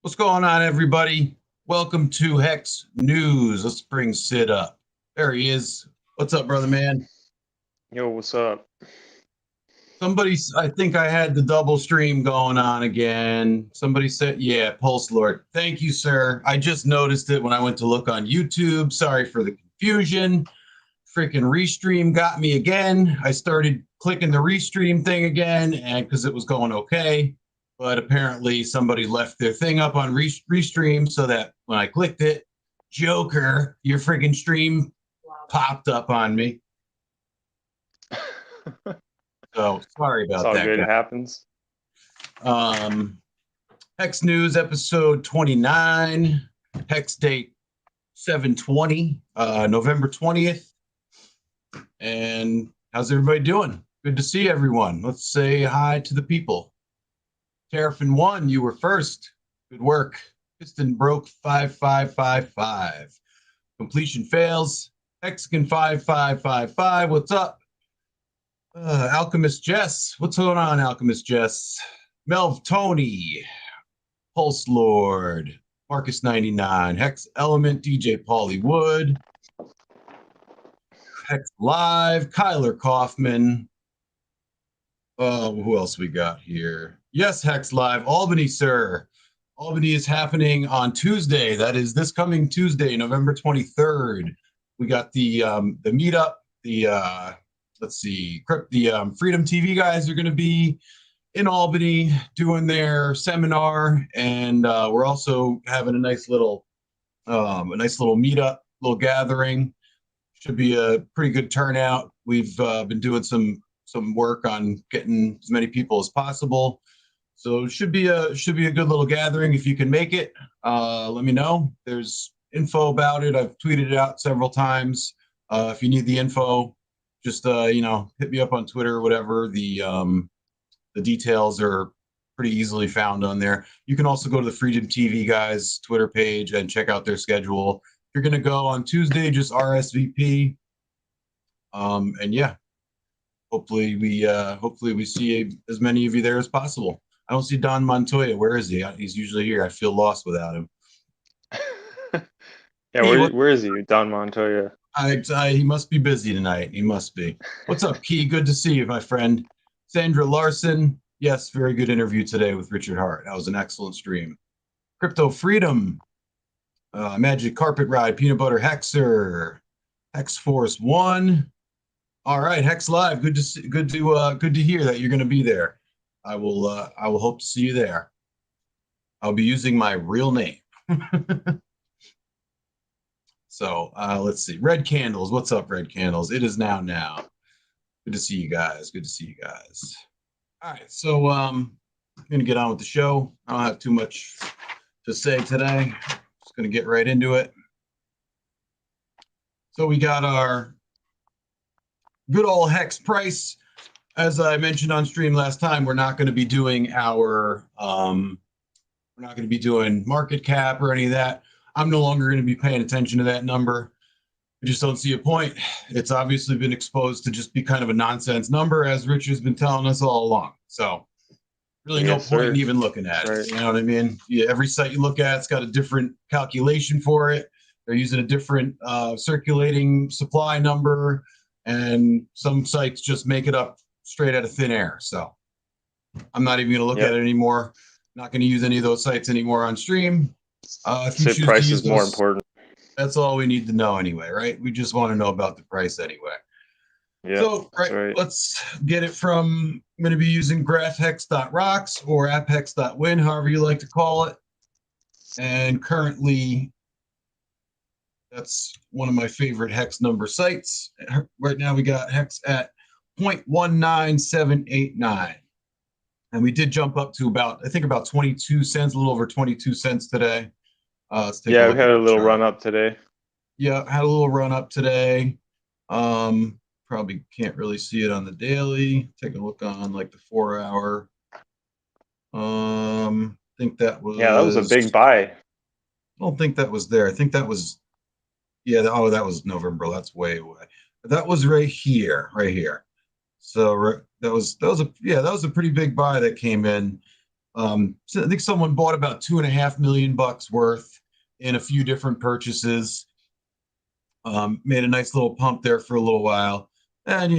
What's going on, everybody? Welcome to Hex News. Let's bring Sid up. There he is. What's up, brother man? Yo, what's up? I think I had the double stream going on again. Somebody said, yeah, Pulse Lord. Thank you, sir. I just noticed it when I went to look on YouTube. Sorry for the confusion. Freaking restream got me again. I started clicking the restream thing again, and because it was going okay. But apparently somebody left their thing up on restream so that when I clicked it, Joker, your freaking stream popped up on me. So sorry about It's all that. good. Guys. It happens. Hex News episode 29, Hex date 7/20, November 20th. And how's everybody doing? Good to see everyone. Let's say hi to the people. Terrafin 1, you were first. Good work. Piston broke 5555. Completion fails. Mexican 5555. What's up? Alchemist Jess. What's going on, Alchemist Jess? Melv Tony. Pulse Lord. Marcus 99. Hex Element. DJ Pauly Wood. Hex Live. Kyler Kaufman. Who else we got here? Yes, Hex Live. Albany, sir. Albany is happening on Tuesday. That is this coming Tuesday, November 23rd. We got the meetup. The Freedom TV guys are going to be in Albany doing their seminar, and we're also having a nice little meetup, little gathering. Should be a pretty good turnout. We've been doing some work on getting as many people as possible. So it should be a good little gathering. If you can make it, let me know. There's info about it. I've tweeted it out several times. If you need the info, just hit me up on Twitter or whatever. The details are pretty easily found on there. You can also go to the Freedom TV guys Twitter page and check out their schedule. If you're gonna go on Tuesday, just RSVP. And yeah, hopefully we see as many of you there as possible. I don't see Don Montoya. Where is he? He's usually here. I feel lost without him. Yeah, Hey, where is he, Don Montoya? He must be busy tonight. He must be. What's up, Key? Good to see you, my friend. Sandra Larson. Yes, very good interview today with Richard Hart. That was an excellent stream. Crypto Freedom. Magic Carpet Ride. Peanut Butter Hexer. Hex Force 1. All right, Hex Live. Good to hear that you're going to be there. I will hope to see you there. I'll be using my real name. So let's see. Red Candles. What's up, Red Candles? It is now. Good to see you guys. All right, so I'm gonna get on with the show. I don't have too much to say today. Just gonna get right into it. So we got our good old Hex price. As I mentioned on stream last time, we're not going to be doing market cap or any of that. I'm no longer going to be paying attention to that number. I just don't see a point. It's obviously been exposed to just be kind of a nonsense number, as Rich has been telling us all along. So really no point in even looking at it. You know what I mean? Yeah, every site you look at, it's got a different calculation for it. They're using a different circulating supply number, and some sites just make it up straight out of thin air. So I'm not even going to look at it anymore. Not going to use any of those sites anymore on stream. If you choose price to use is more important. That's all we need to know anyway, right? We just want to know about the price anyway. Yeah. So let's get it from. I'm going to be using graphhex.rocks or apphex.win, however you like to call it. And currently, that's one of my favorite hex number sites. Right now, we got hex at 0.19789. And we did jump up to about 22 cents, a little over 22 cents today. We had a little run up today. Yeah, had a little run up today. Probably can't really see it on the daily. Take a look on like the 4 hour. I think that was. Yeah, that was a big buy. I don't think that was there. I think that was. Yeah. That was November. That's way away. That was right here. So that was a pretty big buy that came in. So I think someone bought about $2.5 million worth in a few different purchases. Made a nice little pump there for a little while, and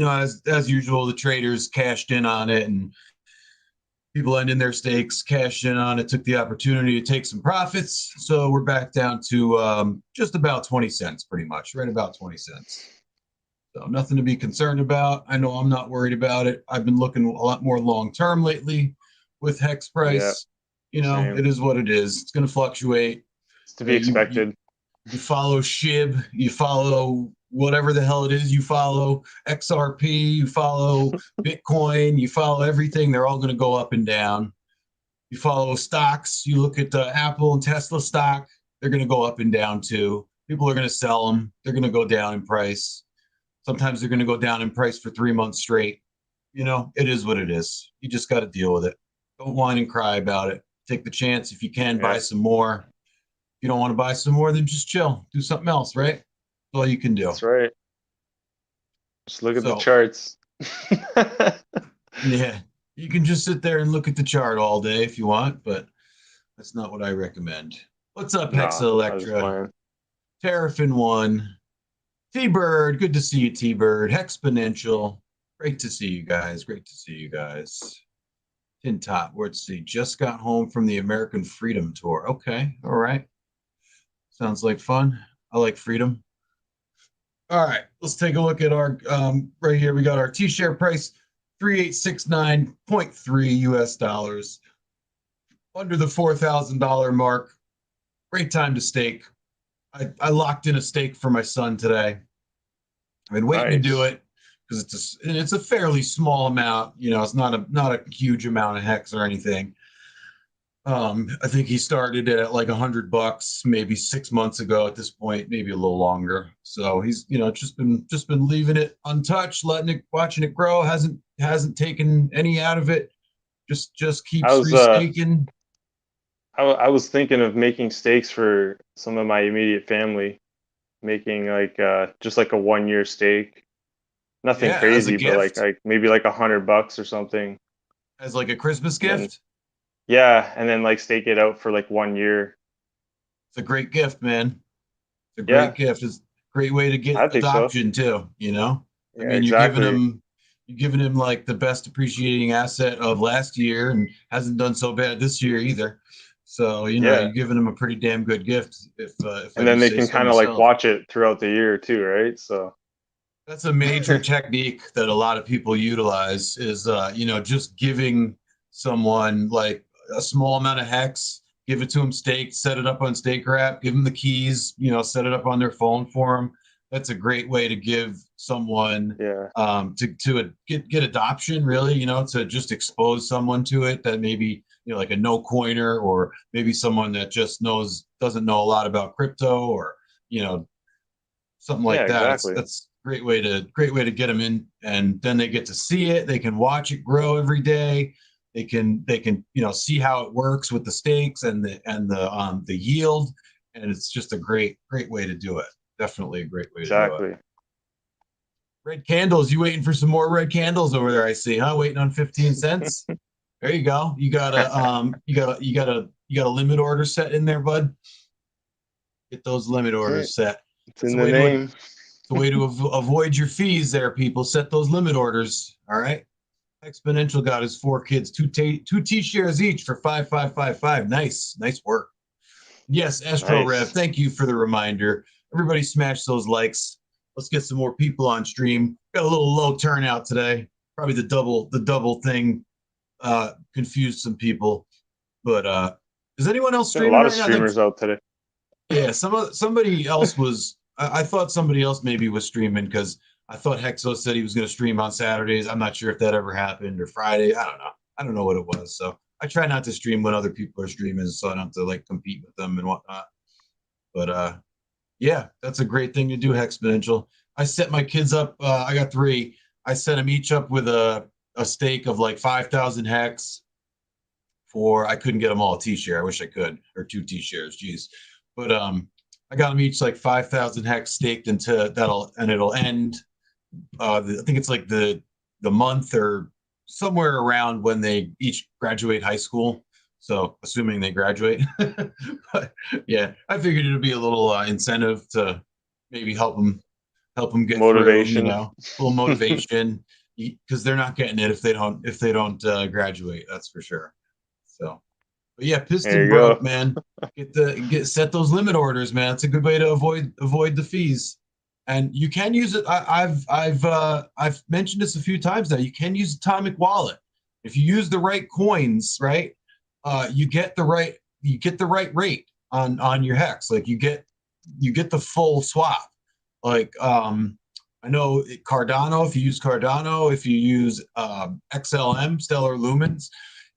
as usual, the traders cashed in on it, and people ending their stakes, cashed in on it, took the opportunity to take some profits. So we're back down to just about 20 cents, pretty much, right about 20 cents. So nothing to be concerned about. I know I'm not worried about it. I've been looking a lot more long term lately with HEX price. Same. It is what it is. It's going to fluctuate. It's to be expected. You follow SHIB, you follow whatever the hell it is, you follow XRP, you follow Bitcoin, you follow everything. They're all going to go up and down. You follow stocks, you look at the Apple and Tesla stock, they're going to go up and down too. People are going to sell them. They're going to go down in price. Sometimes they're going to go down in price for 3 months straight. It is what it is. You just got to deal with it. Don't whine and cry about it. Take the chance. If you can, buy some more. If you don't want to buy some more, then just chill. Do something else, right? That's all you can do. That's right. Just look at the charts. Yeah. You can just sit there and look at the chart all day if you want, but that's not what I recommend. What's up, Hexa Electra? Terrafin 1. T-Bird, good to see you, T-Bird. Hexponential, great to see you guys. Great to see you guys. Tin Top, let's see. Just got home from the American Freedom Tour. Okay, all right. Sounds like fun. I like freedom. All right, let's take a look at our right here. We got our T-share price, 3869.3 US dollars. Under the $4,000 mark. Great time to stake. I locked in a stake for my son today. I've been waiting to do it because it's a fairly small amount. It's not a huge amount of hex or anything. I think he started it at like $100 maybe 6 months ago at this point, maybe a little longer. So he's just been leaving it untouched, watching it grow. Hasn't taken any out of it. Just keeps restaking. I was thinking of making stakes for some of my immediate family, making just like a 1 year stake. Nothing crazy, but like maybe like $100 or something. As like a Christmas gift? And then like stake it out for like 1 year. It's a great gift, man. It's a great gift. It's a great way to get adoption too, I mean, exactly. you're giving him like the best appreciating asset of last year and hasn't done so bad this year either. So, you're giving them a pretty damn good gift. And then they can kind of like watch it throughout the year too, right? So that's a major technique that a lot of people utilize is, just giving someone like a small amount of hex, give it to them staked, set it up on Staker app, give them the keys, set it up on their phone for them. That's a great way to give someone to get adoption, really, to just expose someone to it that maybe like a no coiner, or maybe someone that just doesn't know a lot about crypto, or something like that. Exactly. That's a great way to get them in, and then they get to see it. They can watch it grow every day. They can see how it works with the stakes and the yield, and it's just a great way to do it. Definitely a great way to do it. Red candles. You waiting for some more red candles over there? I see, huh? Waiting on 15 cents. There you go. You got a limit order set in there, bud. Get those limit orders set. It's in the name. It's a way to avoid your fees there, people. Set those limit orders. All right. Exponential got his 4 kids, two T-shares each for 5555. Nice work. Yes, Astro Rev, thank you for the reminder. Everybody smash those likes. Let's get some more people on stream. Got a little low turnout today. Probably the double thing confused some people. But is anyone else streaming? A lot of streamers out today. Yeah, somebody else was. I thought somebody else maybe was streaming, because I thought Hexo said he was going to stream on Saturdays. I'm not sure if that ever happened, or Friday. I don't know. I don't know what it was. So I try not to stream when other people are streaming, so I don't have to like compete with them and whatnot. But yeah, that's a great thing to do, Hexponential. I set my kids up. I got 3. I set them each up with a stake of like 5,000 hex. I couldn't get them all a T-share. I wish I could, or 2 T-shares. Geez, but I got them each like 5,000 hex staked into it'll end. I think it's like the month or somewhere around when they each graduate high school. So assuming they graduate, but yeah, I figured it'd be a little incentive to maybe help them get through, you Motivation. know, a little motivation, because they're not getting it if they don't graduate. That's for sure. So, but yeah, There Piston you broke, go. man. Set those limit orders, man. It's a good way to avoid the fees. And you can use it. I've mentioned this a few times now. You can use Atomic Wallet if you use the right coins, right? You get the right rate on your hex. Like you get the full swap. Like I know Cardano. If you use Cardano, if you use XLM, Stellar Lumens,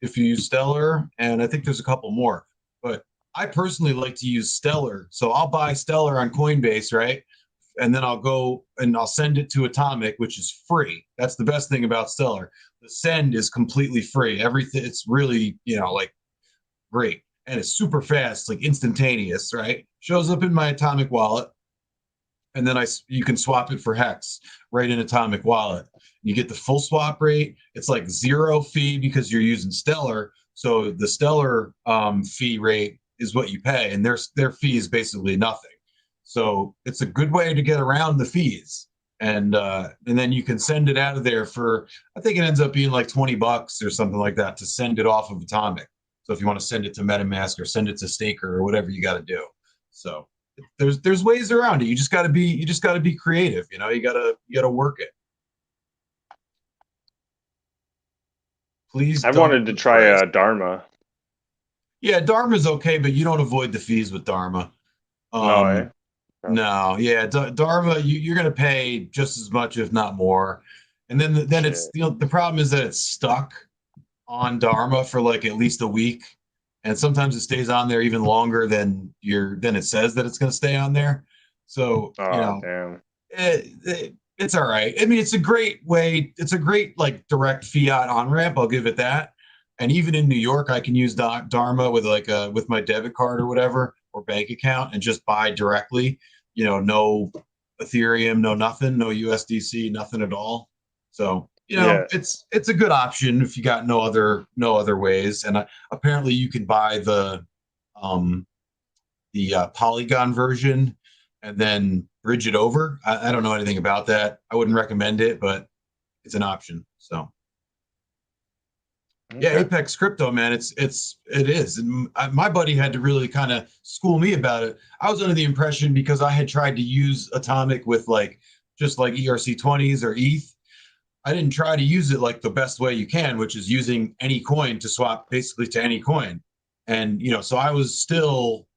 if you use Stellar, and I think there's a couple more. But I personally like to use Stellar, so I'll buy Stellar on Coinbase, right? And then I'll go and I'll send it to Atomic, which is free. That's the best thing about Stellar. The send is completely free. Everything, it's really, you know, like great. And it's super fast, like instantaneous, right? Shows up in my Atomic wallet. And then you can swap it for Hex right in Atomic Wallet. You get the full swap rate. It's like zero fee because you're using Stellar. So the Stellar fee rate is what you pay, and their fee is basically nothing. So it's a good way to get around the fees, and then you can send it out of there for, I think it ends up being like $20 or something like that to send it off of Atomic. So if you want to send it to MetaMask or send it to Staker or whatever you got to do, so there's ways around it. You just got to be creative. You know, you gotta work it. Please I don't wanted to try price. Dharma. Yeah, Dharma's okay, but you don't avoid the fees with Dharma. No, eh? No. No, yeah, Dharma, you're going to pay just as much, if not more. And then it's, Shit. you know, the problem is that it's stuck on Dharma for like at least a week, and sometimes it stays on there even longer than it says that it's going to stay on there. So you Oh, know, damn. it's all right. I mean, it's a great way. It's a great like direct fiat on ramp. I'll give it that. And even in New York, I can use Dharma with with my debit card or whatever or bank account and just buy directly. You know, no Ethereum, no nothing, no USDC, nothing at all. So you know, Yeah. it's a good option if you got no other ways. And apparently, you can buy um, the Polygon version and then bridge it over. I don't know anything about that. I wouldn't recommend it, but it's an option. So yeah, Okay. Apex Crypto, man, it is. And my buddy had to really kind of school me about it. I was under the impression because I had tried to use Atomic with like just like ERC20s or ETH. I didn't try to use it like the best way you can, which is using any coin to swap basically to any coin. And you know, so I was still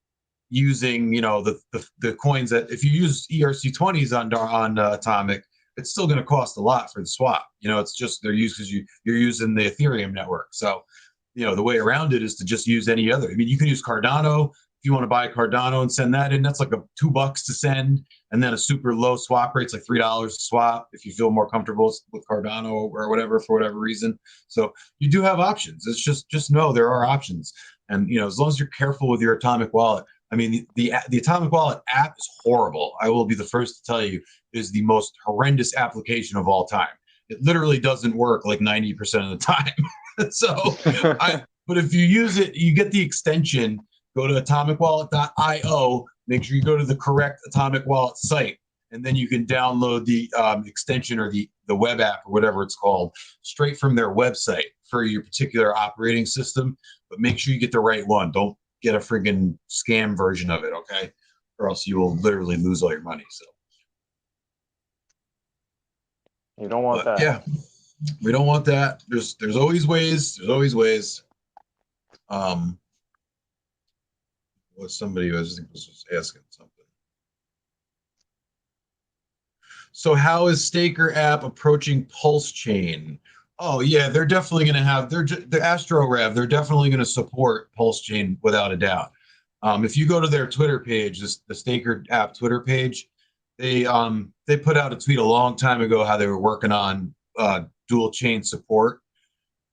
using, you know, the coins that if you use ERC20s on Atomic, it's still going to cost a lot for the swap. You know, it's just they're used because you're using the Ethereum network. So, you know, the way around it is to just use any other. I mean, you can use Cardano if you want to buy Cardano and send that in. That's like $2 to send, and then a super low swap rate's like $3 to swap if you feel more comfortable with Cardano or whatever for whatever reason. So you do have options. It's just know there are options, and you know, as long as you're careful with your Atomic wallet. I mean, the Atomic Wallet app is horrible. I will be the first to tell you, it is the most horrendous application of all time. It literally doesn't work like 90% of the time. So, but if you use it, you get the extension. Go to atomicwallet.io. Make sure you go to the correct Atomic Wallet site, and then you can download the extension or the web app or whatever it's called straight from their website for your particular operating system. But make sure you get the right one. Don't get a friggin' scam version of it, okay? Or else you will literally lose all your money. So, You don't want but that. yeah, we don't want that. There's always ways. There's always ways. Um, was somebody who I think was just asking something. So how is Staker app approaching PulseChain? Oh yeah, they're definitely going to have the Astro Rev. They're definitely going to support PulseChain without a doubt. If you go to their Twitter page, the Staker app Twitter page, they put out a tweet a long time ago how they were working on dual chain support,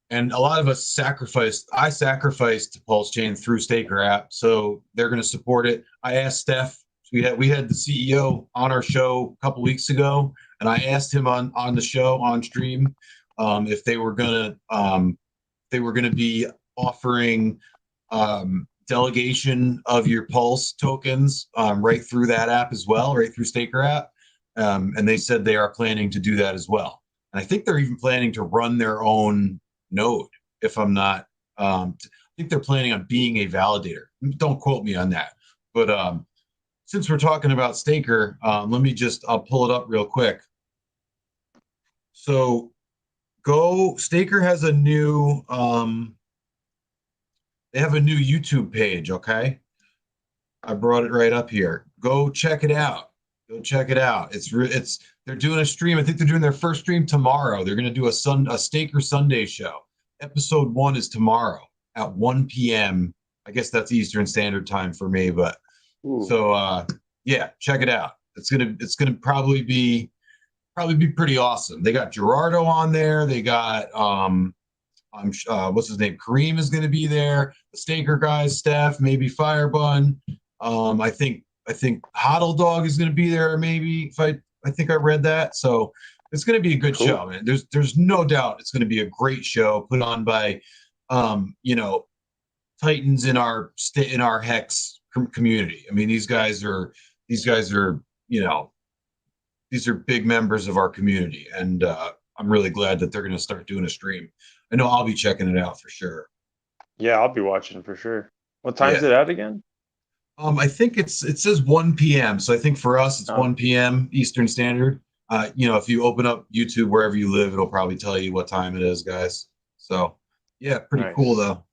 and a lot of us sacrificed. I sacrificed to PulseChain through Staker app, so they're going to support it. I asked Steph. We had the CEO on our show a couple weeks ago, and I asked him on the show on stream if they were gonna be offering delegation of your Pulse tokens right through that app as well, right through Staker app. And they said they are planning to do that as well. And I think they're even planning to run their own node, if I'm not, I think they're planning on being a validator. Don't quote me on that. But since we're talking about Staker, let me I'll pull it up real quick. So Staker has a new, they have a new YouTube page, okay? I brought it right up here. Go check it out. Go check it out. They're doing a stream. I think they're doing their first stream tomorrow. They're going to do a Staker Sunday show. Episode 1 is tomorrow at 1 p.m. I guess that's Eastern Standard Time for me, but Ooh. So yeah, check it out. It's gonna probably be pretty awesome. They got Gerardo on there. They got what's his name? Kareem is gonna be there. The Staker guys, Steph, maybe Firebun. I think Hodl Dog is gonna be there. Maybe I think I read that. So it's gonna be a good show, man. There's no doubt it's gonna be a great show put on by titans in our HEX community. I mean, these guys are these are big members of our community, and I'm really glad that they're going to start doing a stream. I know I'll be checking it out for sure. Yeah, I'll be watching for sure. What time is it at again? I think it says 1 p.m. So I think for us it's 1 p.m. Eastern Standard. If you open up YouTube wherever you live, it'll probably tell you what time it is, guys. So yeah, pretty cool though.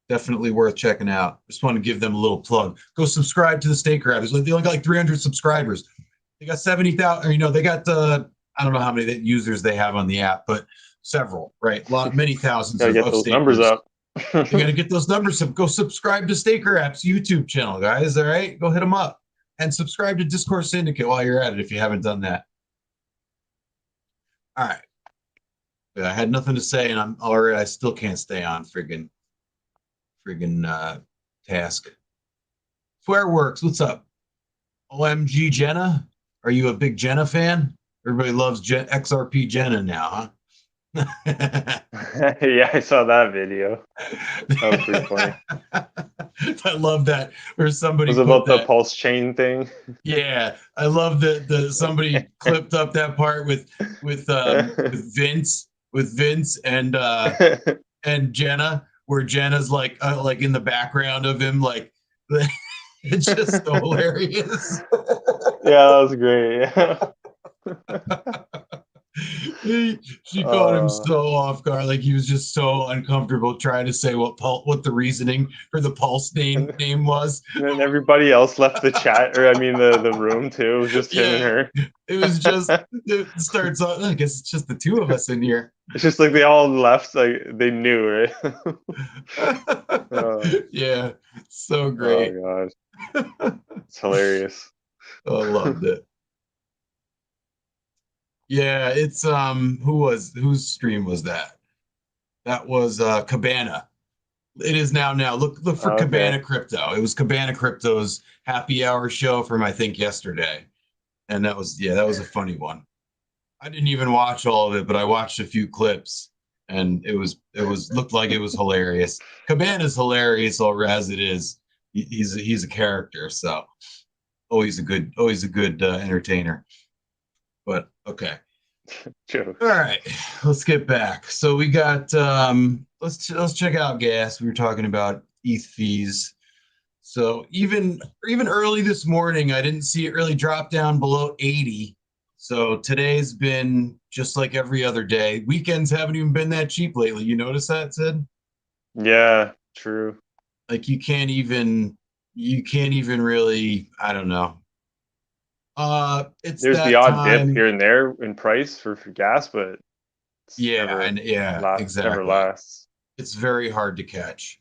Definitely worth checking out. Just want to give them a little plug. Go subscribe to the Staker app. They only got like 300 subscribers. They got 70,000. They got I don't know how many users they have on the app, but several, right? Many thousands. Gotta get those numbers up. You gotta get those numbers up. Go subscribe to Staker App's YouTube channel, guys. All right, go hit them up and subscribe to Discourse Syndicate while you're at it if you haven't done that. All right. I had nothing to say, and I still can't stay on friggin' task. Swearworks, what's up? OMG Jenna, are you a big Jenna fan? Everybody loves XRP Jenna now, huh? Yeah, I saw that video. That was pretty funny. I love that. Where somebody it was about the PulseChain thing. Yeah, I love that somebody clipped up that part with Vince and Jenna, where Jenna's like in the background of him, like it's just so hilarious. Yeah, that was great. She caught him so off guard, like he was just so uncomfortable trying to say what the reasoning for the Pulse name was. And then everybody else left the chat, or I mean the room too. It was just him and her. It was just it starts off. I guess it's just the two of us in here. It's just like they all left, like they knew, right? Yeah, so great. Oh gosh, it's hilarious. Oh, I loved it. Yeah, it's whose stream was that? That was Cabana. It is now. Look for Cabana Crypto. It was Cabana Crypto's happy hour show from I think yesterday. And that was a funny one. I didn't even watch all of it, but I watched a few clips and it looked like it was hilarious. Cabana's hilarious as it is. He's a character, so always a good entertainer. But okay. Joke. All right, let's get back. So we got let's check out gas. We were talking about ETH fees. So even early this morning, I didn't see it really drop down below 80. So today's been just like every other day. Weekends haven't even been that cheap lately. You notice that, Sid? Yeah, true. Like you can't even really, I don't know. There's the odd dip here and there in price for gas, but exactly. Never lasts. It's very hard to catch.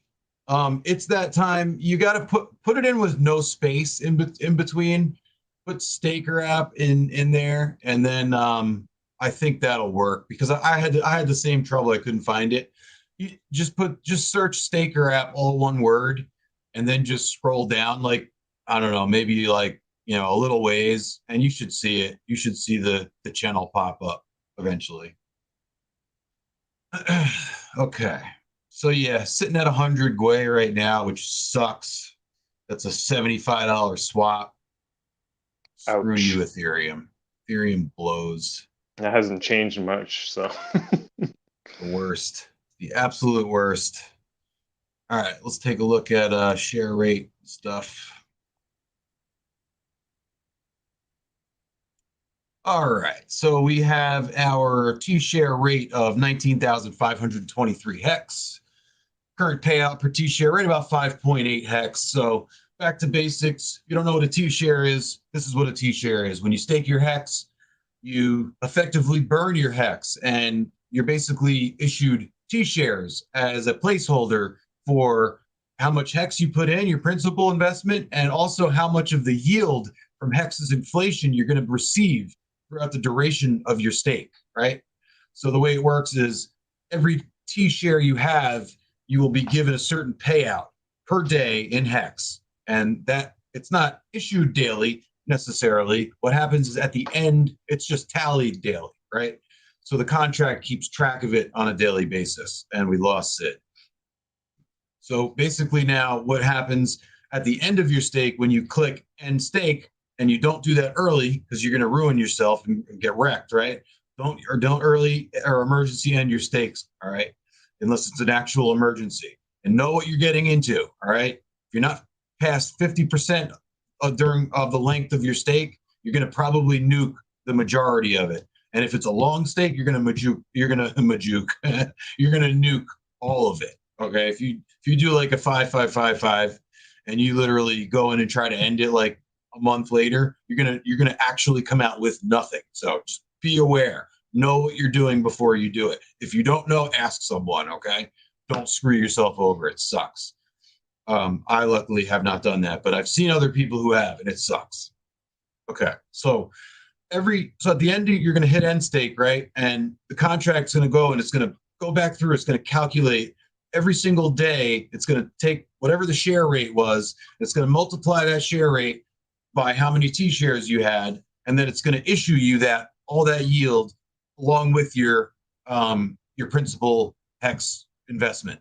It's that time you got to put it in with no space in between. Put Staker app in there, and then I think that'll work because I had the same trouble. I couldn't find it. You just search Staker app, all one word, and then just scroll down like I don't know, maybe like a little ways, and you should see it. You should see the channel pop up eventually. Okay. So yeah, sitting at 100 Gwei right now, which sucks. That's a $75 swap. Screw you, Ouch. Ethereum. Ethereum blows. That hasn't changed much, so. The worst. The absolute worst. All right, let's take a look at share rate stuff. All right, so we have our T-share rate of 19,523 hex. Current payout per T-share rate about 5.8 hex. So back to basics. If you don't know what a T-share is, this is what a T-share is. When you stake your hex, you effectively burn your hex, and you're basically issued T-shares as a placeholder for how much hex you put in, your principal investment, and also how much of the yield from hex's inflation you're going to receive throughout the duration of your stake, right? So the way it works is every T-share you have, you will be given a certain payout per day in hex, and that it's not issued daily necessarily. What happens is at the end, it's just tallied daily, right? So the contract keeps track of it on a daily basis, and we lost it. So basically now what happens at the end of your stake when you click end stake, and you don't do that early because you're going to ruin yourself and get wrecked, right? Don't early or emergency end your stakes, all right? Unless it's an actual emergency, and know what you're getting into, all right? If you're not past 50% of the length of your stake, you're going to probably nuke the majority of it. And if it's a long stake, you're going to you're going to nuke all of it. Okay, if you do like a 5-5-5-5, and you literally go in and try to end it like a month later, you're gonna actually come out with nothing. So just be aware. Know what you're doing before you do it. If you don't know, ask someone. Okay, don't screw yourself over. It sucks. I luckily have not done that, but I've seen other people who have, and it sucks. Okay, so at the end you're going to hit end stake, right? And the contract's going to go, and it's going to go back through. It's going to calculate every single day. It's going to take whatever the share rate was. It's going to multiply that share rate by how many T-shares you had, and then it's going to issue you all that yield along with your principal hex investment,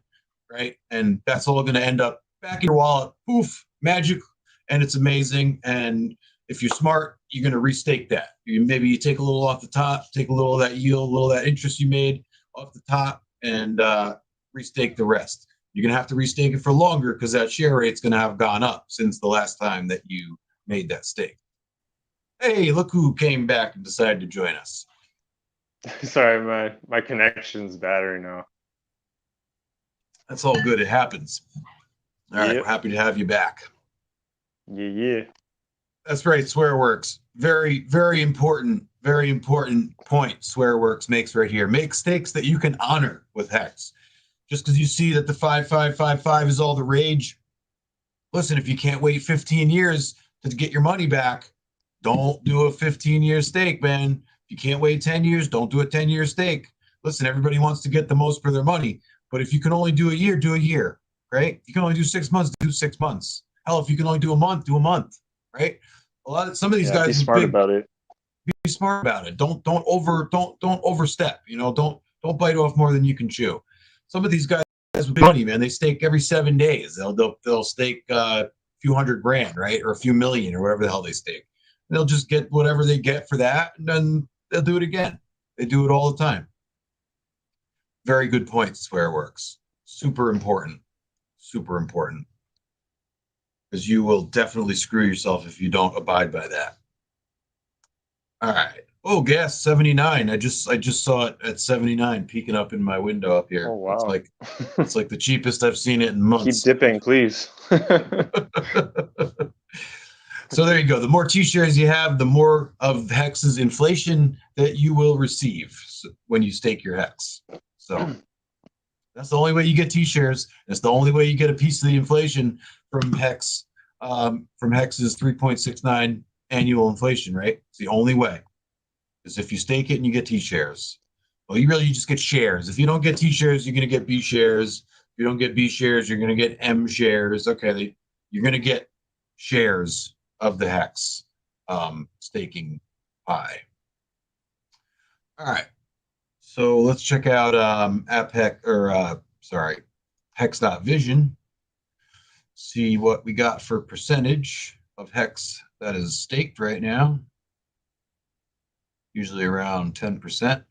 right? And that's all going to end up back in your wallet. Poof, magic, and it's amazing. And if you're smart, you're going to restake that. Maybe you take a little off the top, take a little of that yield, a little of that interest you made off the top, and restake the rest. You're going to have to restake it for longer because that share rate's going to have gone up since the last time that you made that stake. Hey, look who came back and decided to join us. Sorry, my connection's bad right now. That's all good. It happens. All right, we're happy to have you back. Yeah. That's right, SwearWorks. Very, very important point SwearWorks makes right here. Make stakes that you can honor with Hex. Just because you see that the 5-5-5-5 is all the rage, listen, if you can't wait 15 years to get your money back, don't do a 15-year stake, man. If you can't wait 10 years, don't do a 10-year stake. Listen, everybody wants to get the most for their money, but if you can only do a year, right? If you can only do 6 months, do 6 months. Hell, if you can only do a month, right? Some of these guys be smart about it. Be smart about it. Don't overstep. Don't bite off more than you can chew. Some of these guys with big money, man, they stake every 7 days. They'll stake a few $100,000, right, or a few million, or whatever the hell they stake. And they'll just get whatever they get for that, and then they'll do it again. They do it all the time. Very good point, SwearWorks. Super important. Because you will definitely screw yourself if you don't abide by that. All right. Oh, gas 79. I just saw it at 79 peeking up in my window up here. Oh wow. It's like the cheapest I've seen it in months. Keep dipping, please. So there you go. The more T-shares you have, the more of Hex's inflation that you will receive when you stake your Hex. So that's the only way you get T-shares. That's the only way you get a piece of the inflation from Hex, from Hex's 3.69 annual inflation, right? It's the only way. Because if you stake it and you get T-shares, well, you just get shares. If you don't get T-shares, you're going to get B shares. If you don't get B shares, you're going to get M shares. Okay, you're going to get shares of the Hex staking pie. All right. So let's check out hex.vision, see what we got for percentage of hex that is staked right now. Usually around 10%.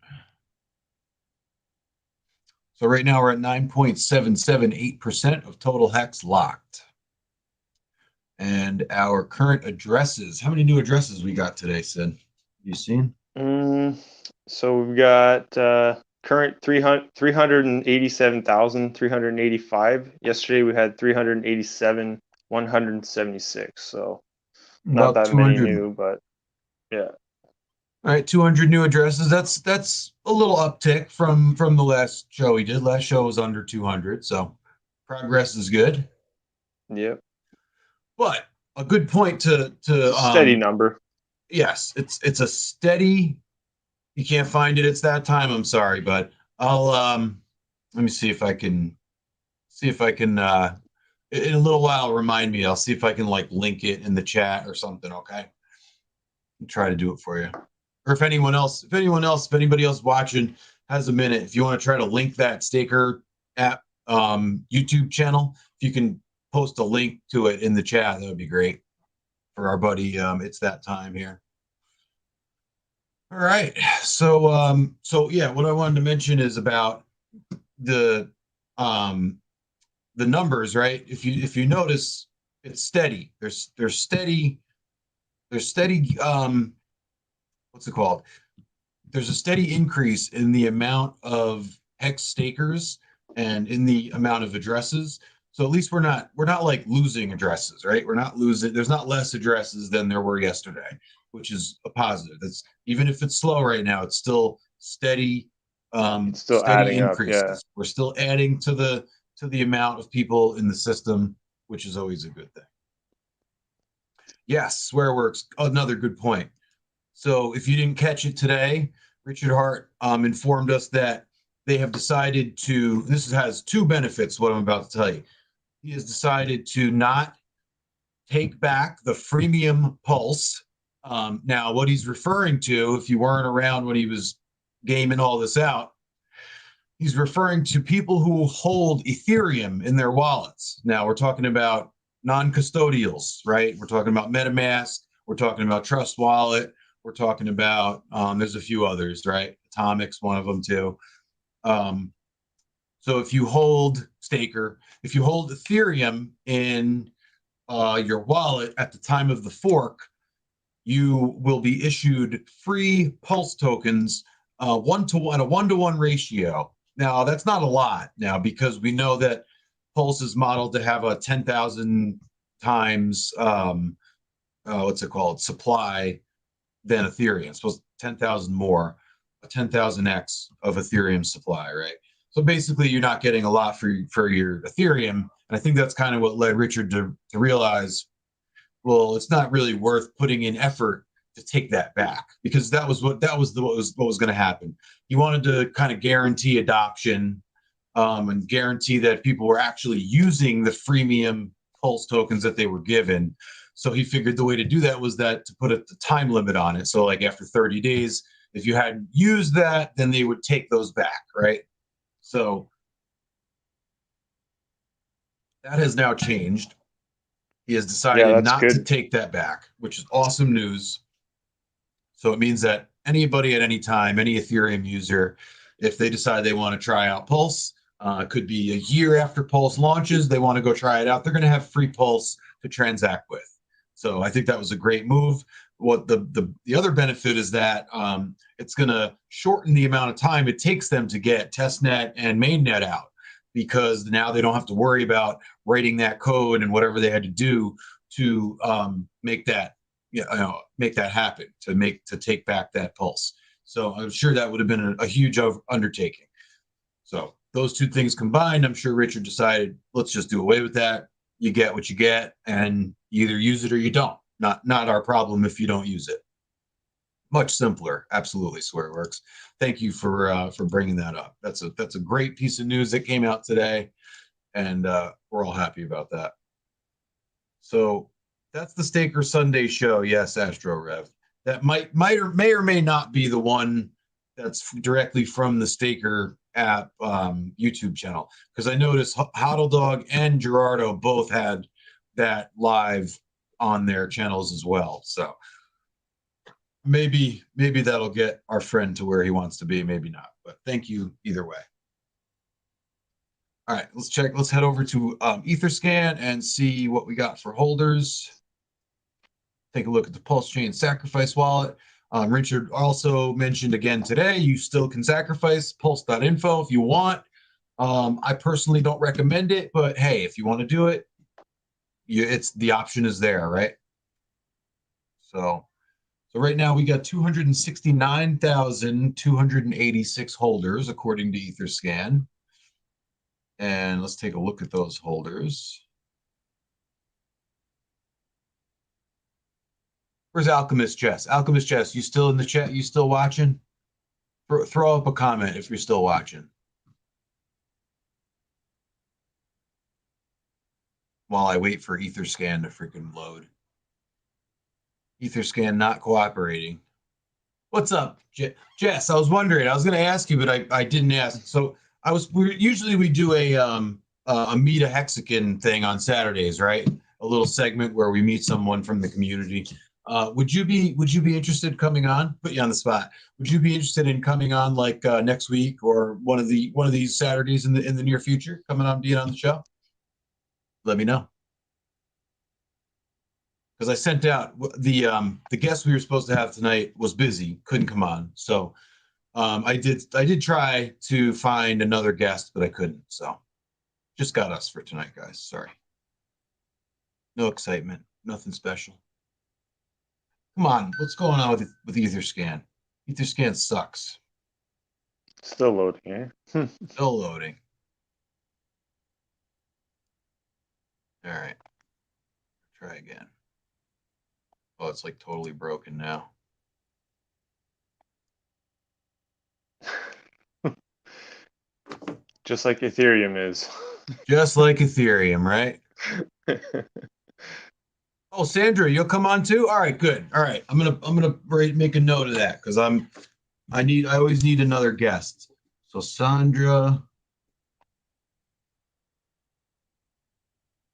So right now we're at 9.778% of total hex locked. And our current addresses, how many new addresses we got today, Sid? You seen? So we've got current 387,385. Yesterday we had 387,176. So not About that many 200. new, but yeah. All right, 200 new addresses. That's a little uptick from the last show we did. Last show was under 200, so progress is good. Yep. But a good point to steady number. Yes, it's a steady. You can't find it. It's that time. I'm sorry, but I'll let me see if I can in a little while remind me. I'll see if I can like link it in the chat or something. Okay, I'll try to do it for you. Or if anybody else watching has a minute, if you want to try to link that Staker app YouTube channel, if you can post a link to it in the chat, that would be great for our buddy. It's that time here. All right, so yeah, what I wanted to mention is about the numbers, right? If you notice, it's steady. There's steady. What's it called? There's a steady increase in the amount of hex stakers and in the amount of addresses. So at least we're not like losing addresses, right? We're not losing. There's not less addresses than there were yesterday, which is a positive. That's even if it's slow right now, it's still steady. It's still steady adding increases. up. Yeah. We're still adding to the amount of people in the system, which is always a good thing. Yes, SwearWorks, another good point. So if you didn't catch it today, Richard Hart informed us that they have decided to, this has two benefits, what I'm about to tell you. He has decided to not take back the freemium Pulse. Now, what he's referring to, if you weren't around when he was gaming all this out, he's referring to people who hold Ethereum in their wallets. Now, we're talking about non-custodials, right? We're talking about MetaMask. We're talking about Trust Wallet. We're talking about, there's a few others, right? Atomic's one of them too. So if you hold Staker, if you hold Ethereum in your wallet at the time of the fork, you will be issued free Pulse tokens, a 1-to-1 ratio. Now, that's not a lot now because we know that Pulse is modeled to have a 10,000 times, what's it called, supply than Ethereum. Supposed 10,000 more, a 10,000x of Ethereum supply, right? So basically, you're not getting a lot for your Ethereum, and I think that's kind of what led Richard to realize, well, it's not really worth putting in effort to take that back because that was what was going to happen. He wanted to kind of guarantee adoption and guarantee that people were actually using the freemium Pulse tokens that they were given. So he figured the way to do that was that to put a time limit on it. So like after 30 days, if you hadn't used that, then they would take those back, right? So that has now changed. He has decided not to take that back, which is awesome news. So it means that anybody at any time, any Ethereum user, if they decide they want to try out Pulse, it could be a year after Pulse launches, they want to go try it out, they're going to have free Pulse to transact with. So I think that was a great move. What the other benefit is that it's going to shorten the amount of time it takes them to get testnet and mainnet out, because now they don't have to worry about writing that code and whatever they had to do to make that happen, to take back that Pulse. So I'm sure that would have been a huge undertaking. So those two things combined, I'm sure Richard decided, let's just do away with that. You get what you get, and you either use it or you don't. Not our problem if you don't use it. Much simpler. Absolutely, SwearWorks. Thank you for bringing that up. That's a great piece of news that came out today, and we're all happy about that. So that's the Staker Sunday show. Yes, Astro Rev. That may or may not be the one that's directly from the Staker app YouTube channel, because I noticed Hodl Dog and Gerardo both had that live on their channels as well. So maybe that'll get our friend to where he wants to be, maybe not. But thank you either way. All right, let's check. Let's head over to Etherscan and see what we got for holders. Take a look at the PulseChain sacrifice wallet. Richard also mentioned again today, you still can sacrifice pulse.info if you want. I personally don't recommend it, but hey, if you want to do it, it's the option is there, right? So right now we got 269,286 holders according to Etherscan. And let's take a look at those holders. Where's Alchemist Jess? Alchemist Jess, you still in the chat? You still watching? Throw up a comment if you're still watching. While I wait for Etherscan to freaking load. Etherscan not cooperating. What's up, Jess? I was wondering. I was going to ask you, but I didn't ask. So usually we do a meet a hexagon thing on Saturdays, right? A little segment where we meet someone from the community. Would you be interested in coming on? Put you on the spot. Would you be interested in coming on like next week or one of these Saturdays in the near future? Coming on, being on the show? Let me know. Because I sent out the guest we were supposed to have tonight was busy, couldn't come on. So I did try to find another guest, but I couldn't. So just got us for tonight, guys. Sorry. No excitement, nothing special. Come on, what's going on with Etherscan? Etherscan sucks. Still loading, eh? Still loading. All right. Try again. Oh, it's like totally broken now. Just like Ethereum is. Just like Ethereum, right? Oh, Sandra, you'll come on too? All right, good. All right. I'm gonna make a note of that because I always need another guest. So Sandra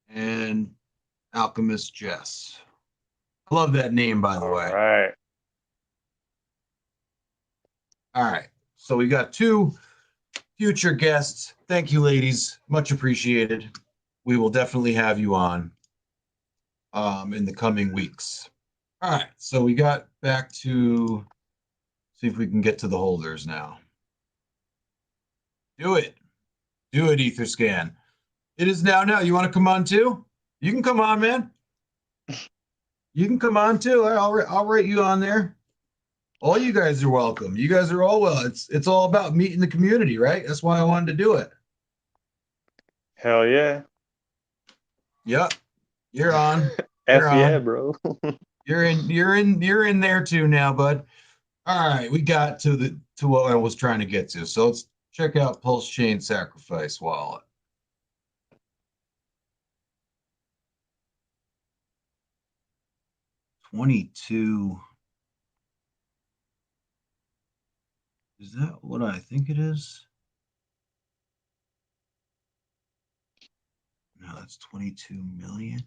and Alchemist Jess. I love that name, by the way. All right. All right. So we got 2 future guests. Thank you, ladies. Much appreciated. We will definitely have you on in the coming weeks. All right. So we got back to see if we can get to the holders now. Do it. Do it, Etherscan. It is now. You want to come on too? You can come on, man. You can come on too. I'll write you on there. All you guys are welcome. You guys are all well. It's all about meeting the community, right? That's why I wanted to do it. Hell yeah. Yep. You're on. F yeah, bro. You're in there too now, bud. All right, we got to what I was trying to get to. So let's check out PulseChain Sacrifice Wallet. $22. Is that what I think it is? No, that's 22 million.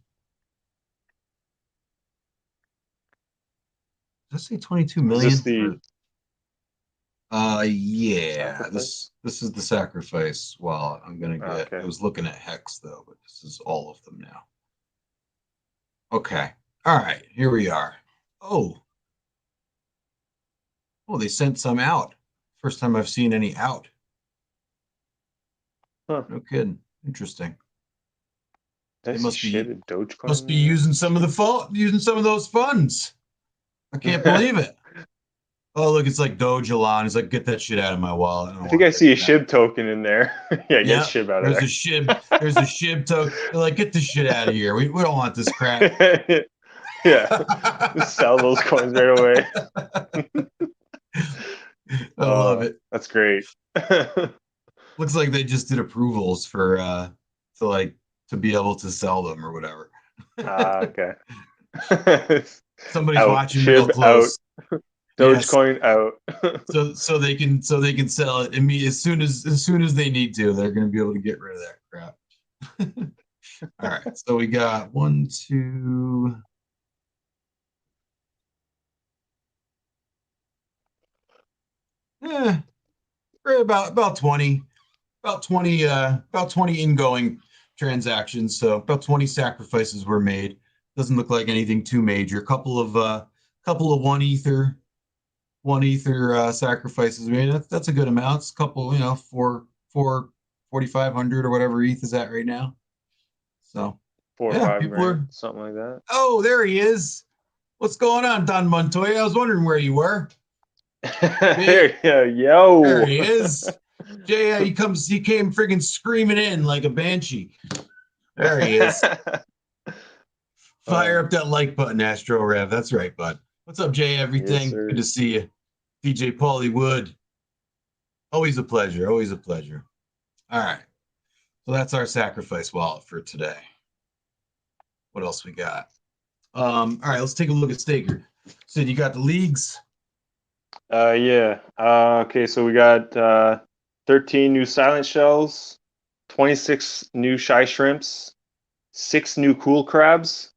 Does that say 22 million? Is this the yeah. sacrifice? This is the sacrifice wallet I'm gonna get. Okay. I was looking at HEX though, but this is all of them now. Okay. All right, here we are. Oh, they sent some out. First time I've seen any out. Huh. No kidding. Interesting. They must be Dogecoin. Must be using some of those funds. I can't believe it. Oh, look, it's like Dogelon. He's like, get that shit out of my wallet. I think I see a SHIB token in there. Yeah, get SHIB out of there. There's a SHIB token. They're like, get this shit out of here. We don't want this crap. Yeah. Just sell those coins right away. I love it. That's great. Looks like they just did approvals for to be able to sell them or whatever. Okay. Somebody's watching real close. Yes. Dogecoin out. So they can sell it as soon as they need to. They're going to be able to get rid of that crap. All right. So we got 1, 2. We're about 20, about 20 ingoing transactions. So about 20 sacrifices were made. Doesn't look like anything too major. Couple of 1 ether sacrifices. I mean, that's a good amount. It's a couple, 4,500 or whatever ETH is at right now. So Four or yeah, five people grand, are. something like that. Oh, there he is. What's going on, Don Montoya? I was wondering where you were. There, yo. There he is. Jay, he came friggin' screaming in like a banshee. There he is. Fire up that like button, Astro Rev. That's right, bud. What's up, Jay? Everything? Yes, good to see you. DJ Paulie Wood. Always a pleasure. Always a pleasure. All right. So that's our sacrifice wallet for today. What else we got? All right, let's take a look at Staker. Sid, you got the leagues? Yeah. Okay, so we got 13 new silent shells, 26 new shy shrimps, 6 new cool crabs.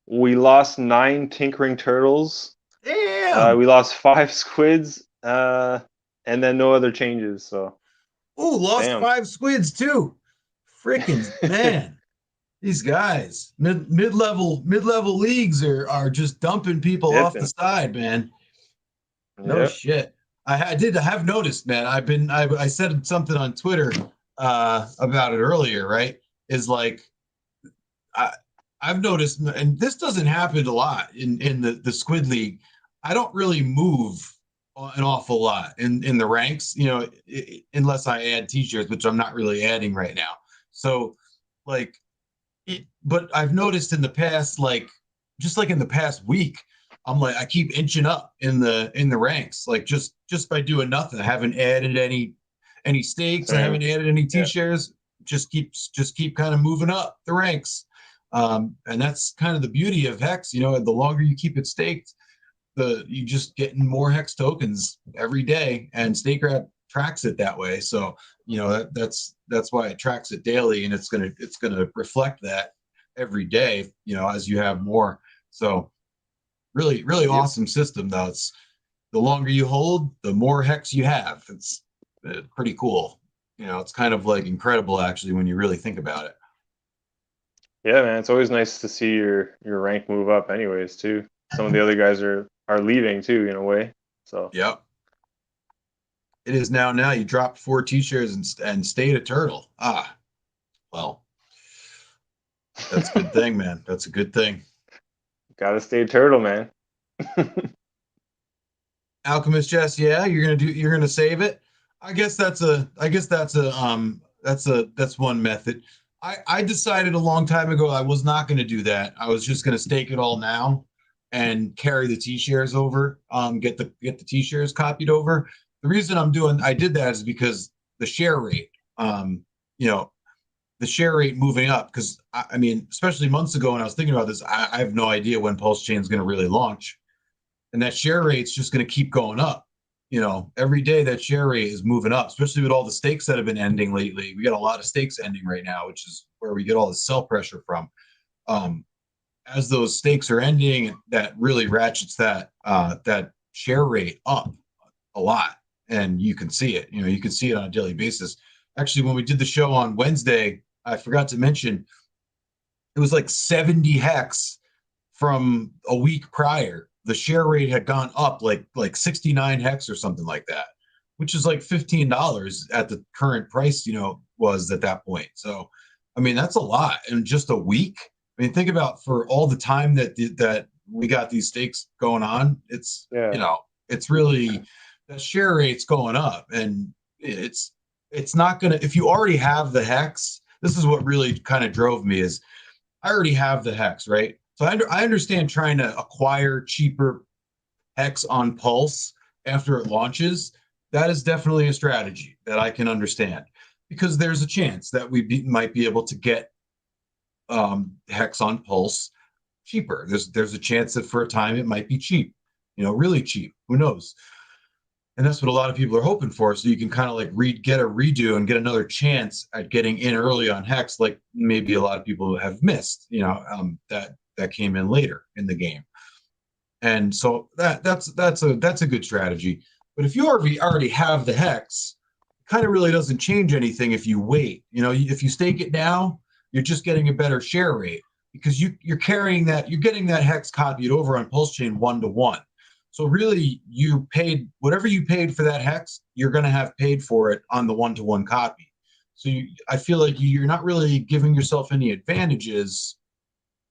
We lost 9 tinkering turtles. Damn. We lost 5 squids, and then no other changes. So. Oh, lost Damn. 5 squids too. Freaking man. These guys, mid-level leagues are just dumping people off the side, man. No shit. I have noticed, man. I said something on Twitter about it earlier, right? Is like I've noticed, and this doesn't happen a lot in the Squid League. I don't really move an awful lot in the ranks, unless I add t-shirts, which I'm not really adding right now. So, like, but I've noticed in the past, just like in the past week, I'm like I keep inching up in the ranks, like just by doing nothing. I haven't added any stakes. I haven't added any t-shares. Just keep kind of moving up the ranks. And that's kind of the beauty of Hex. The longer you keep it staked, you just getting more Hex tokens every day, and StakeRat tracks it that way. So that's why it tracks it daily, and it's gonna reflect that every day. As you have more. So really awesome system though. It's the longer you hold, the more Hex you have. It's pretty cool. It's kind of like incredible actually when you really think about it. Yeah, man, it's always nice to see your rank move up anyways too. Some of the other guys are leaving too in a way. So yep. It is now you dropped 4 t-shirts and stayed a turtle. Well, that's a good thing, man. That's a good thing. Gotta stay a turtle, man. Alchemist Jess, yeah, you're gonna save it. I guess that's one method. I decided a long time ago I was not going to do that. I was just going to stake it all now and carry the t-shares over, get the t-shares copied over. The reason I did that is because the share rate, the share rate moving up, because I mean, especially months ago when I was thinking about this, I have no idea when PulseChain is going to really launch, and that share rate's just going to keep going up. Every day that share rate is moving up, especially with all the stakes that have been ending lately. We got a lot of stakes ending right now, which is where we get all the sell pressure from. As those stakes are ending, that really ratchets that share rate up a lot, and you can see it. You can see it on a daily basis. Actually, when we did the show on Wednesday, I forgot to mention it was like 70 hex from a week prior. The share rate had gone up like 69 hex or something like that, which is like $15 at the current price, was at that point. So, I mean, that's a lot in just a week. I mean, think about for all the time that we got these stakes going on. It's it's really that share rate's going up, and it's not gonna. If you already have the hex, this is what really kind of drove me is I already have the hex, right? So I understand trying to acquire cheaper Hex on Pulse after it launches. That is definitely a strategy that I can understand, because there's a chance that we might be able to get Hex on Pulse cheaper. There's a chance that for a time it might be cheap. really cheap. Who knows? And that's what a lot of people are hoping for. So you can kind of like get a redo and get another chance at getting in early on Hex, like maybe a lot of people have missed, that came in later in the game. And so that's a good strategy. But if you already have the Hex, it kind of really doesn't change anything if you wait. If you stake it now, you're just getting a better share rate because you're getting that Hex copied over on PulseChain 1-to-1. So really, you paid whatever you paid for that Hex, you're going to have paid for it on the 1-to-1 copy. So I feel like you're not really giving yourself any advantages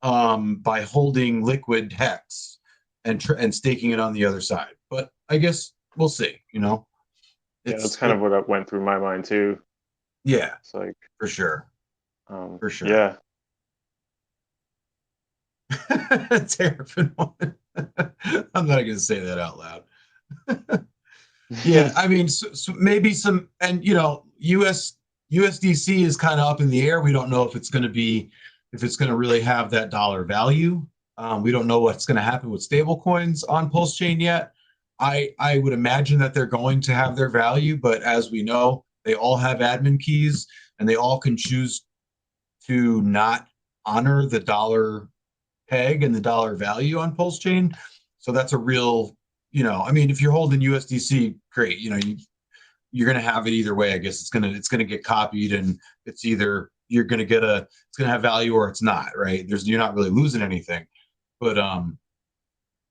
by holding liquid Hex and staking it on the other side. But I guess we'll see. That's kind of what went through my mind too. Yeah, it's like for sure. For sure. Yeah. Terrapin one. I'm not going to say that out loud. Yeah, I mean, so maybe some, and USDC is kind of up in the air. We don't know if it's going to really have that dollar value. We don't know what's going to happen with stable coins on PulseChain yet. I would imagine that they're going to have their value, but as we know, they all have admin keys and they all can choose to not honor the dollar peg and the dollar value on PulseChain. So that's a real, if you're holding USDC, great. You're going to have it either way. I guess it's going to get copied, and it's either it's going to have value or it's not, right? You're not really losing anything, but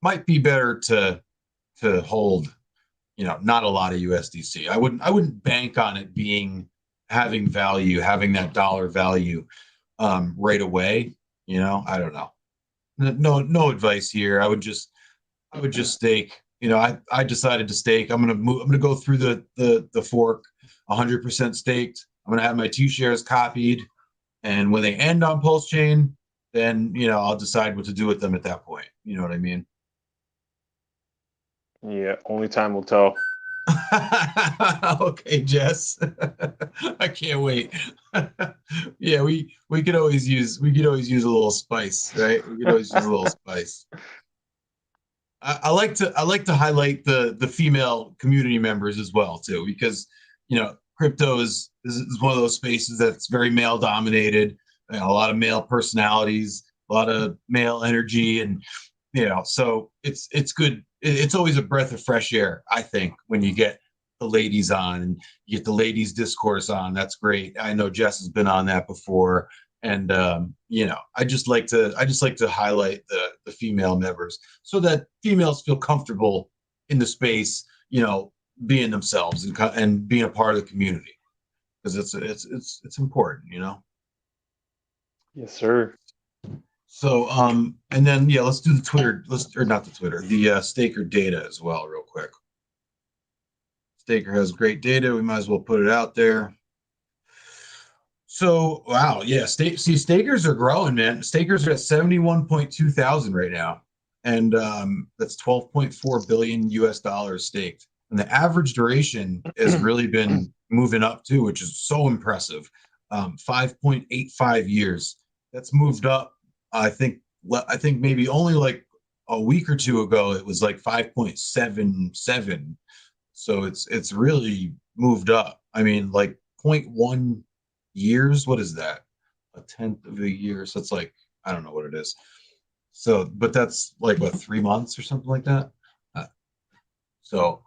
might be better to hold, not a lot of USDC. I wouldn't bank on it having value, having that dollar value right away. I don't know. No advice here. I would just stake. I decided to stake. I'm gonna go through the fork 100% staked. I'm gonna have my 2 shares copied, and when they end on PulseChain, then I'll decide what to do with them at that point. You know what I mean? Yeah, only time will tell. Okay, Jess. I can't wait. Yeah, we could always use a little spice, right? We could always use a little spice. I like to highlight the female community members as well too, because crypto is one of those spaces that's very male dominated. A lot of male personalities, a lot of male energy, and so it's good. It's always a breath of fresh air, I think, when you get the ladies on and you get the ladies discourse on. That's great. I know Jess has been on that before, and I just like to highlight the female members so that females feel comfortable in the space, being themselves and being a part of the community, because it's important. Yes, sir. So, and then, let's do the Twitter, the Staker data as well, real quick. Staker has great data. We might as well put it out there. So, wow, yeah, stakers are growing, man. Stakers are at 71.2 thousand right now, and that's 12.4 billion US dollars staked. And the average duration has really been moving up too, which is so impressive. 5.85 years. That's moved up. I think maybe only like a week or two ago it was like 5.77. So it's really moved up. I mean, like 0.1 years. What is that? A tenth of a year. So it's like, I don't know what it is. So, but that's like what, 3 months or something like that. So,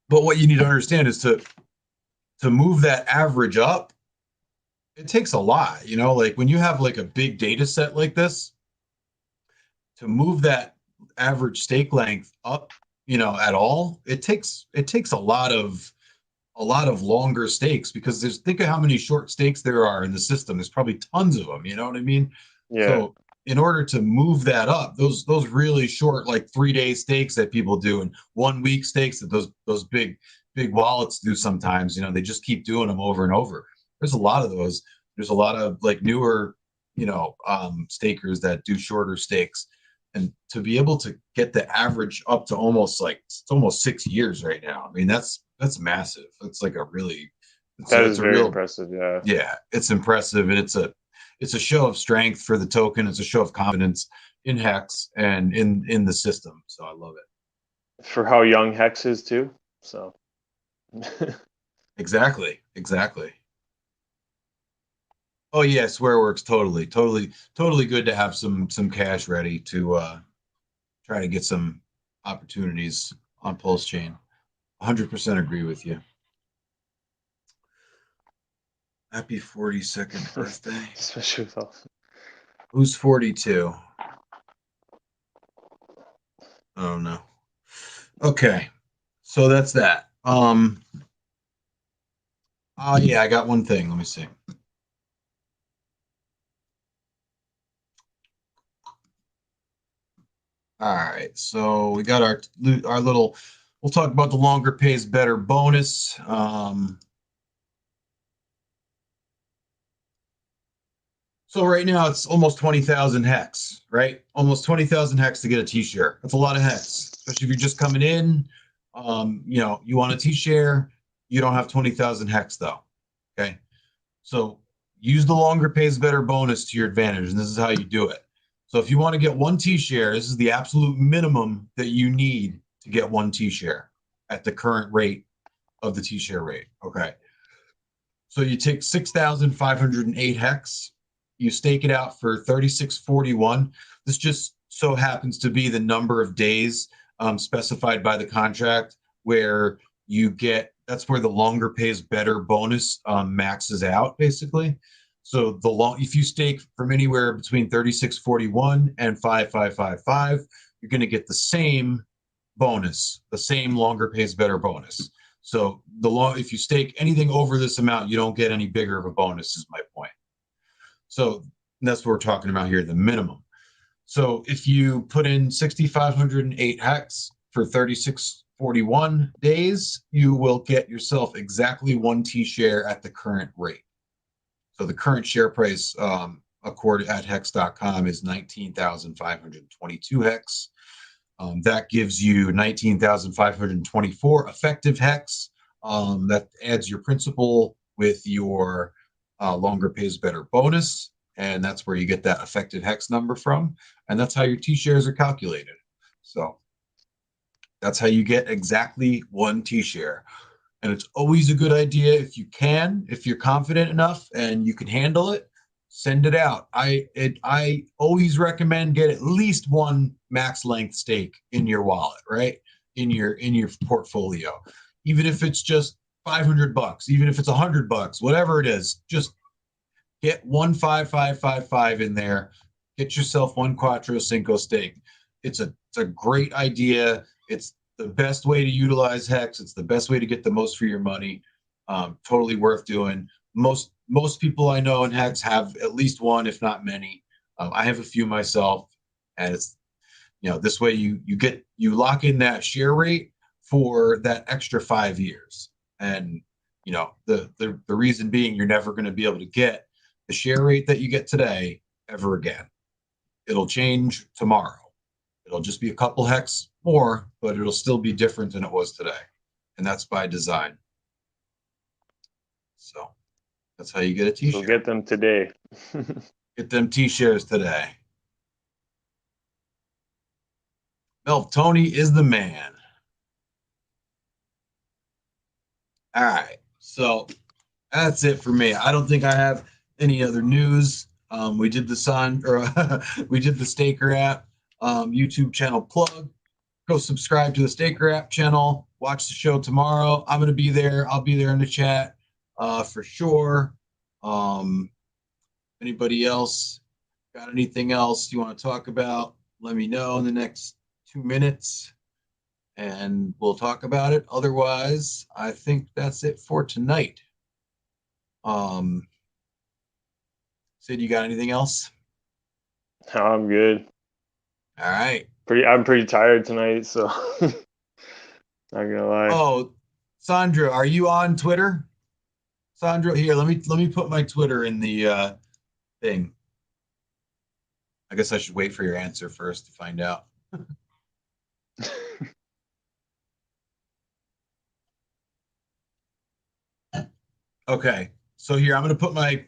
but what you need to understand is to move that average up, it takes a lot, like when you have like a big data set like this, to move that average stake length up, at all, it takes a lot of longer stakes, because think of how many short stakes there are in the system. There's probably tons of them, you know what I mean? Yeah. So in order to move that up, those really short, like 3-day stakes that people do, and 1 week stakes that those big wallets do sometimes, they just keep doing them over and over. There's a lot of those. There's a lot of like newer, stakers that do shorter stakes, and to be able to get the average up to almost 6 years right now. I mean, that's massive. It's like a really, that is very impressive. Yeah. Yeah, it's impressive, and it's a show of strength for the token. It's a show of confidence in Hex and in the system. So I love it. For how young Hex is too. So exactly. Oh yeah, SwearWorks totally good to have some cash ready to try to get some opportunities on PulseChain. 100% agree with you. Happy 42nd birthday. Especially with all... Who's 42? Oh no. Okay. So that's that. Oh yeah, I got one thing. Let me see. All right. So we got our little, we'll talk about the longer pays better bonus. So right now it's almost 20,000 hex, right? Almost 20,000 hex to get a T-share. That's a lot of hex, especially if you're just coming in. You know, you want a T-share, you don't have 20,000 hex though. Okay. So use the longer pays better bonus to your advantage, and this is how you do it. So if you want to get one T-share, this is the absolute minimum that you need to get one T-share at the current rate of the T-share rate. Okay. So you take 6,508 hex, you stake it out for 3641. This just so happens to be the number of days specified by the contract where you get, that's where the longer pays better bonus maxes out basically. So the long, if you stake from anywhere between 3641 and 5555, you're going to get the same bonus, the same longer pays better bonus. So if you stake anything over this amount, you don't get any bigger of a bonus, is my point. So that's what we're talking about here, the minimum. So if you put in 6,508 hex for 3641 days, you will get yourself exactly one T-share at the current rate. So the current share price according at hex.com is 19,522 hex. That gives you 19,524 effective hex. That adds your principal with your longer pays better bonus. And that's where you get that effective hex number from. And that's how your T-shares are calculated. So that's how you get exactly one T-share. And it's always a good idea if you can, if you're confident enough and you can handle it, send it out. I always recommend get at least one max length stake in your wallet, right? In your portfolio. Even if it's just $500, even if it's $100, whatever it is, just get 15555 in there. Get yourself one Quattro Cinco stake. It's a great idea. It's the best way to utilize Hex. It's the best way to get the most for your money. Totally worth doing. Most people I know in Hex have at least one, if not many. I have a few myself, and it's, you know, this way you lock in that share rate for that extra 5 years. And you know, the reason being, you're never going to be able to get the share rate that you get today ever again. It'll change tomorrow. It'll just be a couple hex more, but it'll still be different than it was today. And that's by design. So that's how you get a T-shirt. So get them today. Get them T-shirts today. Melv Tony is the man. All right. So that's it for me. I don't think I have any other news. We did the we did the Staker app YouTube channel plug. Go subscribe to the Staker app channel. Watch the show tomorrow. I'm gonna be there. I'll be there in the chat for sure. Anybody else got anything else you want to talk about? Let me know in the next 2 minutes, and we'll talk about it. Otherwise, I think that's it for tonight. Sid, you got anything else? No, I'm good. All right. I'm pretty tired tonight, so not gonna lie. Oh, Sandra, are you on Twitter? Sandra, here, let me put my Twitter in the thing. I guess I should wait for your answer first to find out. Okay, so here I'm gonna put my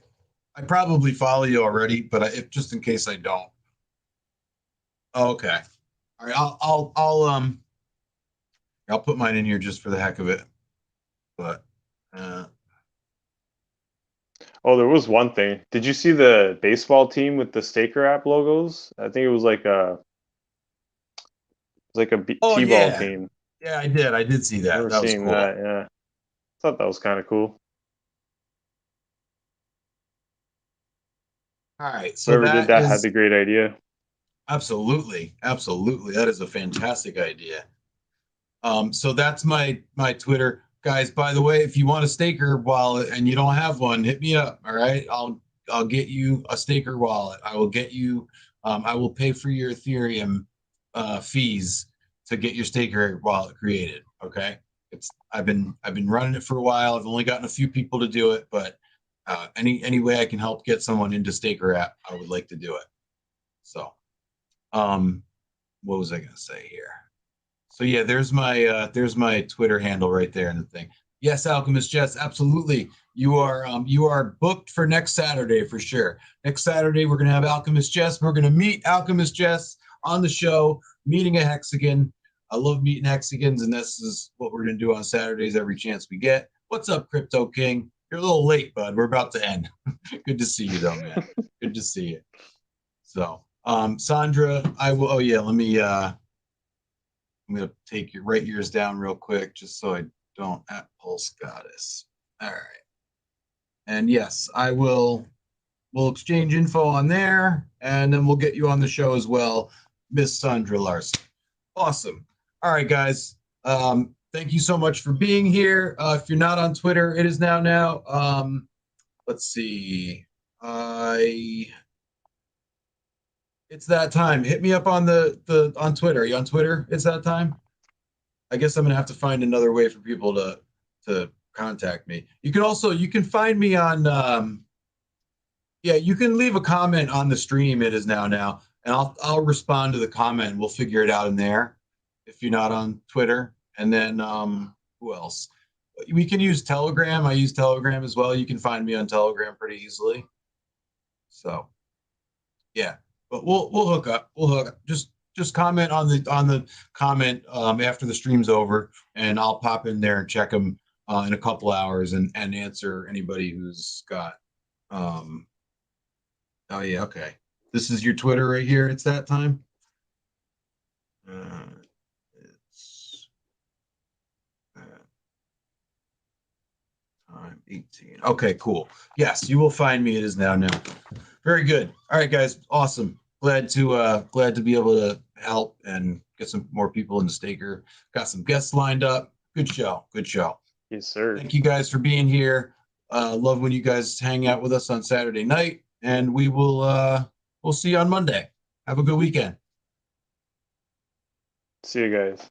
I probably follow you already, but if just in case I don't. Oh, okay. All right. I'll put mine in here just for the heck of it. But Oh, there was one thing. Did you see the baseball team with the Staker app logos? I think it was like a oh T-ball yeah, team. yeah, I did see I that. remember That was seeing cool. that. Yeah, thought that was kind of cool. All right, so Whoever did that that had is the great idea. absolutely, absolutely, that is a fantastic idea. So that's my Twitter, guys. By the way, if you want a staker wallet and you don't have one, hit me up. All right, I'll get you a staker wallet. I will get you. I will pay for your Ethereum fees to get your staker wallet created. Okay, I've been running it for a while. I've only gotten a few people to do it, but any way I can help get someone into staker app, I would like to do it. So, what was I gonna say here? So yeah, there's my Twitter handle right there in the thing. Yes, Alchemist Jess, absolutely. You are booked for next Saturday for sure. Next Saturday we're gonna have Alchemist Jess. We're gonna meet Alchemist Jess on the show, meeting a hexagon. I love meeting hexagons, and this is what we're gonna do on Saturdays every chance we get. What's up, Crypto King? You're a little late, bud. We're about to end. Good to see you though, man. Good to see you. So, Sandra, I will. Oh yeah, let me. I'm gonna take your right ears down real quick, just so I don't at Pulse Goddess. All right, and yes, I will. We'll exchange info on there, and then we'll get you on the show as well, Miss Sandra Larson. Awesome. All right, guys. Thank you so much for being here. If you're not on Twitter, it is now. Let's see. I It's that time. Hit me up on the on Twitter. Are you on Twitter? It's that time. I guess I'm gonna have to find another way for people to contact me. You can find me on yeah, you can leave a comment on the stream. It is now, and I'll respond to the comment. We'll figure it out in there if you're not on Twitter. And then who else? We can use Telegram. I use Telegram as well. You can find me on Telegram pretty easily. So yeah, but we'll hook up. We'll hook up. Just comment on the comment after the stream's over, and I'll pop in there and check them in a couple hours and answer anybody who's got. Um, oh yeah, okay. This is your Twitter right here. It's that time. It's time 18. Okay, cool. Yes, you will find me. It is now. Very good. All right, guys. Awesome. Glad to be able to help and get some more people into Staker. Got some guests lined up. Good show. Good show. Yes, sir. Thank you guys for being here. Love when you guys hang out with us on Saturday night, and we'll see you on Monday. Have a good weekend. See you guys.